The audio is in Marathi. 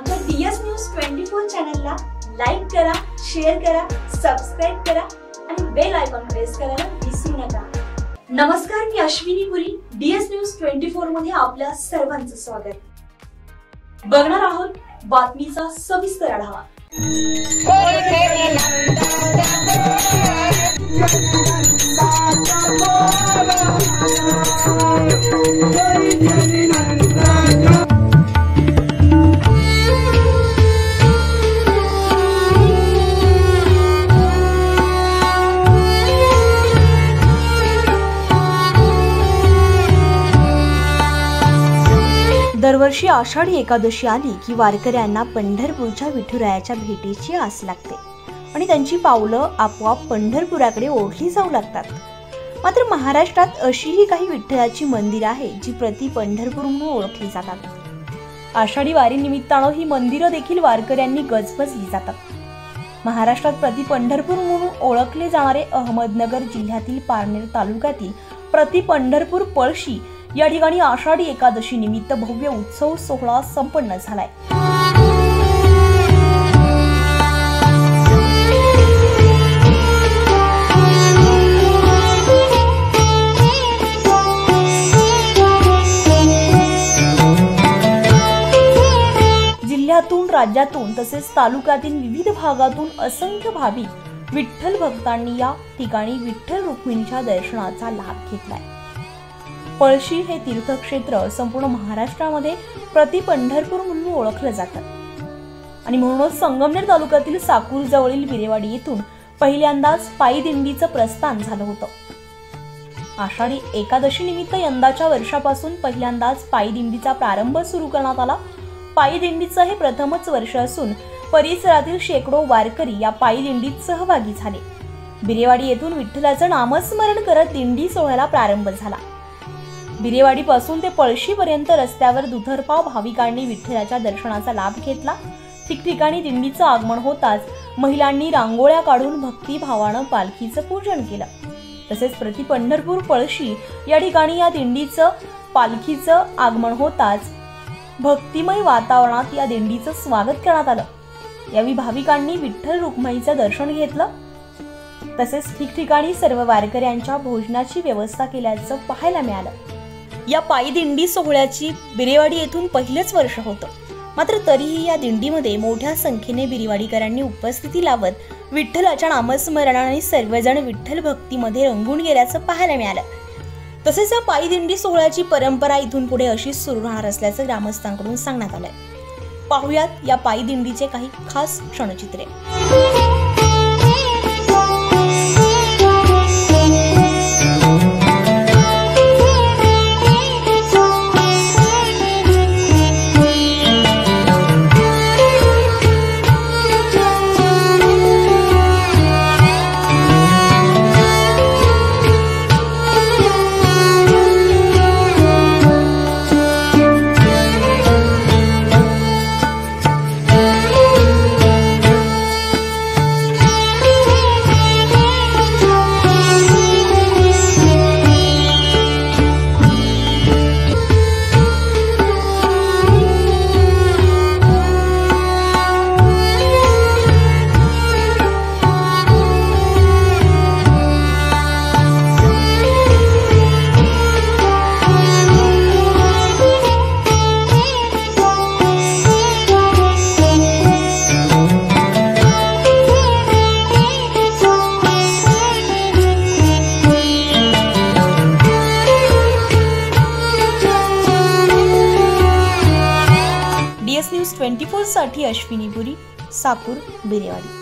आमच्या डीएस न्यूज 24 चॅनलला लाईक करा, शेअर करा, सबस्क्राइब करा आणि बेल आयकॉन प्रेस करायला विसरू नका। नमस्कार, मी अश्विनी पुरी, डीएस न्यूज 24 मध्ये आपल्या सर्वांचं स्वागत। बघणार आहोत बातमीचा सविस्तर आढावा। दरवर्षी आषाढी एकादशी आली की वारकऱ्यांना पंढरपूरच्या विठुरायाच्या भेटीची आस लागते आणि त्यांची पावलं आपोआप पंढरपुराकडे ओढली जाऊ लागतात। मात्र महाराष्ट्रात अशीही काही विठ्ठलाची मंदिरं आहेत जी प्रति पंढरपूर म्हणून ओळखली जातात। आषाढी वारी निमित्तानं ही मंदिरं देखील वारकऱ्यांनी गजबजली जातात। महाराष्ट्रात प्रति पंढरपूर म्हणून ओळखले जाणारे अहमदनगर जिल्ह्यातील पारनेर तालुक्यातील प्रति पंढरपूर पळशी या ठिकाणी आषाढी एकादशी निमित्त भव्य उत्सव सोहळा संपन्न झालाय। जिल्ह्यातून, राज्यातून तसेच तालुक्यातील विविध भागातून असंख्य भाविक विठ्ठल भक्तांनी या ठिकाणी विठ्ठल रुक्मिणीच्या दर्शनाचा लाभ घेतलाय। पळशी हे तीर्थक्षेत्र संपूर्ण महाराष्ट्रामध्ये प्रति पंढरपूर म्हणून ओळखलं जातं आणि म्हणूनच संगमनेर तालुक्यातील साकूर जवळील बिरेवाडी येथून पहिल्यांदाच पायी दिंडीचं प्रस्थान झालं होतं। आषाढी एकादशी निमित्त यंदाच्या वर्षापासून पहिल्यांदाच पायी दिंडीचा प्रारंभ सुरू करण्यात आला। पायी दिंडीचं हे प्रथमच वर्ष असून परिसरातील शेकडो वारकरी या पायी दिंडीत सहभागी झाले। बिरेवाडी येथून विठ्ठलाचं नामस्मरण करत दिंडी सोहळ्याला प्रारंभ झाला। बिरेवाडी पासून ते पळशी पर्यंत रस्त्यावर दुतर्फा भाविकांनी विठ्ठलाच्या दर्शनाचा लाभ घेतला। ठिकठिकाणी दिंडीचं आगमन होताच महिलांनी रांगोळ्या काढून भक्तिभावानं पालखीचं पूजन केलं। तसेच प्रति पंढरपूर पळशी या ठिकाणी या दिंडीचं पालखीचं आगमन होताच भक्तिमय वातावरणात या दिंडीचं स्वागत करण्यात आलं। यावेळी भाविकांनी विठ्ठल रुक्मिणीचं दर्शन घेतलं। तसेच ठिकठिकाणी सर्व वारकऱ्यांच्या भोजनाची व्यवस्था केल्याचं पाहायला मिळालं। या पायी दिंडी सोहळ्याची बिरेवाडी येथून पहिलेच वर्ष होतं। मात्र तरीही या दिंडीमध्ये मोठ्या संख्येने बिरेवाडीकरांनी उपस्थिती लावत विठ्ठलाच्या नामस्मरणाने सर्वजण विठ्ठल भक्तीमध्ये रंगून गेल्याचं पाहायला मिळालं। तसेच या पायी दिंडी सोहळ्याची परंपरा इथून पुढे अशीच सुरू राहणार असल्याचं ग्रामस्थांकडून सांगण्यात आलंय। पाहुयात या पायी दिंडीचे काही खास क्षणचित्रे। डीएस न्यूज 24 साठी अश्विनी पुरी, साकूर, बिरेवाडी।